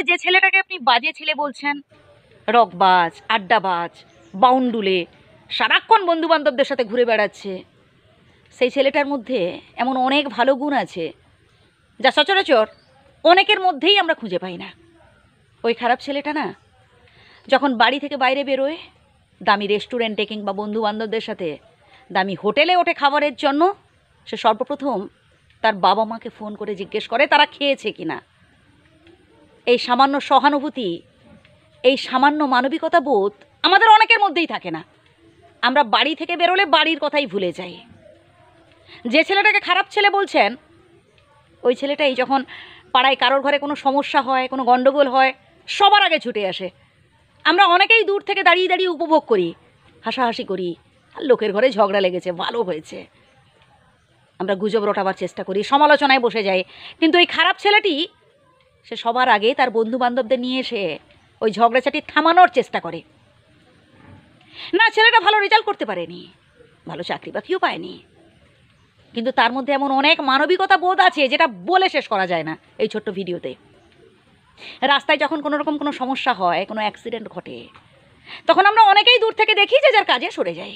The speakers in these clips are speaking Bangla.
যে ছেলেটাকে আপনি বাজে ছেলে বলছেন, রকবাজ, আড্ডাবাজ, বাউন্ডুলে, সারাক্ষণ বন্ধু বান্ধবদের সাথে ঘুরে বেড়াচ্ছে, সেই ছেলেটার মধ্যে এমন অনেক ভালো গুণ আছে যা সচরাচর অনেকের মধ্যেই আমরা খুঁজে পাই না। ওই খারাপ ছেলেটা না, যখন বাড়ি থেকে বাইরে বেরোয়, দামি রেস্টুরেন্টে কিংবা বন্ধু বান্ধবদের সাথে দামি হোটেলে ওঠে খাবারের জন্য, সে সর্বপ্রথম তার বাবা মাকে ফোন করে জিজ্ঞেস করে তারা খেয়েছে কি না। এই সামান্য সহানুভূতি, এই সামান্য মানবিকতা বোধ আমাদের অনেকের মধ্যেই থাকে না। আমরা বাড়ি থেকে বেরোলে বাড়ির কথাই ভুলে যাই। যে ছেলেটাকে খারাপ ছেলে বলছেন, ওই ছেলেটাই যখন পাড়ায় কারোর ঘরে কোনো সমস্যা হয়, কোনো গণ্ডগোল হয়, সবার আগে ছুটে আসে। আমরা অনেকেই দূর থেকে দাঁড়িয়ে দাঁড়িয়ে উপভোগ করি, হাসাহাসি করি, আর লোকের ঘরে ঝগড়া লেগেছে, ভালো হয়েছে, আমরা গুজব রটাবার চেষ্টা করি, সমালোচনায় বসে যাই। কিন্তু এই খারাপ ছেলেটি, সে সবার আগে তার বন্ধু বান্ধবদের নিয়ে এসে ওই ঝগড়াঝাটি থামানোর চেষ্টা করে। না, ছেলেটা ভালো রেজাল্ট করতে পারেনি, ভালো চাকরি বাকরিও পায়নি, কিন্তু তার মধ্যে এমন অনেক মানবিকতা বোধ আছে যেটা বলে শেষ করা যায় না। এই ছোট্ট ভিডিওতে রাস্তায় যখন কোনো রকম কোনো সমস্যা হয়, কোনো অ্যাক্সিডেন্ট ঘটে, তখন আমরা অনেকেই দূর থেকে দেখি যে যার কাজে সরে যাই।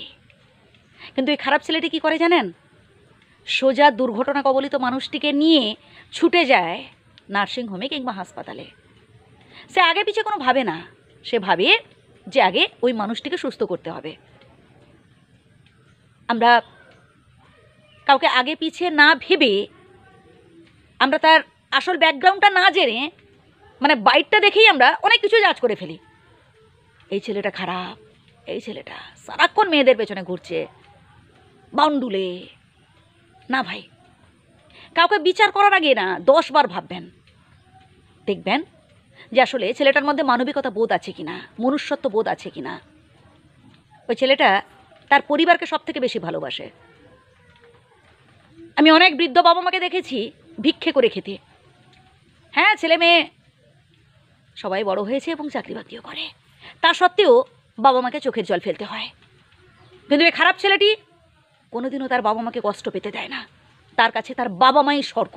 কিন্তু এই খারাপ ছেলেটি কী করে জানেন? সোজা দুর্ঘটনা কবলিত মানুষটিকে নিয়ে ছুটে যায় নার্সিংহোমে কিংবা হাসপাতালে। সে আগে পিছে কোনো ভাবে না, সে ভাবে যে আগে ওই মানুষটিকে সুস্থ করতে হবে। আমরা কাউকে আগে পিছে না ভেবে, আমরা তার আসল ব্যাকগ্রাউন্ডটা না জেনে, মানে বাইকটা দেখেই আমরা অনেক কিছু জাজ করে ফেলি। এই ছেলেটা খারাপ, এই ছেলেটা সারাক্ষণ মেয়েদের পেছনে ঘুরছে, বাউন্ডুলে। না ভাই, কাউকে বিচার করার আগে না 10 বার ভাববেন, দেখবেন যে আসলে ছেলেটার মধ্যে মানবিকতা বোধ আছে কিনা, মনুষ্যত্ব বোধ আছে কিনা। ওই ছেলেটা তার পরিবারকে সব থেকে বেশি ভালোবাসে। আমি অনেক বৃদ্ধ বাবা মাকে দেখেছি ভিক্ষে করে খেতে। হ্যাঁ, ছেলে মেয়ে সবাই বড় হয়েছে এবং চাকরি বাকরিও করে, তা সত্ত্বেও বাবা মাকে চোখের জল ফেলতে হয়। কিন্তু এই খারাপ ছেলেটি কোনোদিনও তার বাবা মাকে কষ্ট পেতে দেয় না। তার কাছে তার বাবা মাই স্বর্গ,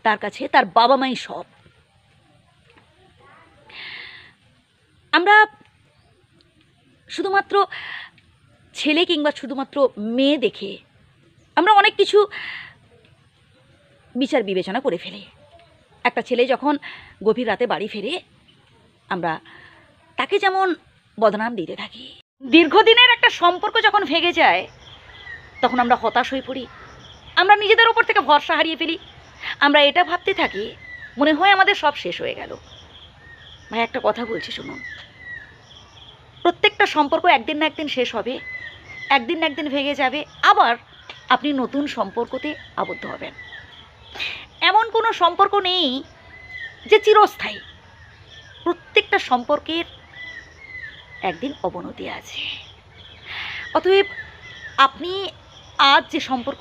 তার কাছে তার বাবা মাই সব। আমরা শুধুমাত্র ছেলে কিংবা শুধুমাত্র মেয়ে দেখে আমরা অনেক কিছু বিচার বিবেচনা করে ফেলি। একটা ছেলে যখন গভীর রাতে বাড়ি ফেরে, আমরা তাকে যেমন বদনাম দিতে থাকি। দীর্ঘদিনের একটা সম্পর্ক যখন ভেঙে যায়, তখন আমরা হতাশ হয়ে পড়ি, আমরা নিজেদের ওপর থেকে ভরসা হারিয়ে ফেলি। আমরা এটা ভাবতে থাকি, মনে হয় আমাদের সব শেষ হয়ে গেল। ভাই, একটা কথা বলছি শুনুন, প্রত্যেকটা সম্পর্ক একদিন না একদিন শেষ হবে, একদিন না একদিন ভেঙে যাবে, আবার আপনি নতুন সম্পর্কতে আবদ্ধ হবেন। এমন কোনো সম্পর্ক নেই যে চিরস্থায়ী। প্রত্যেকটা সম্পর্কের একদিন অবনতি আছে। অতএব আপনি আজ যে সম্পর্ক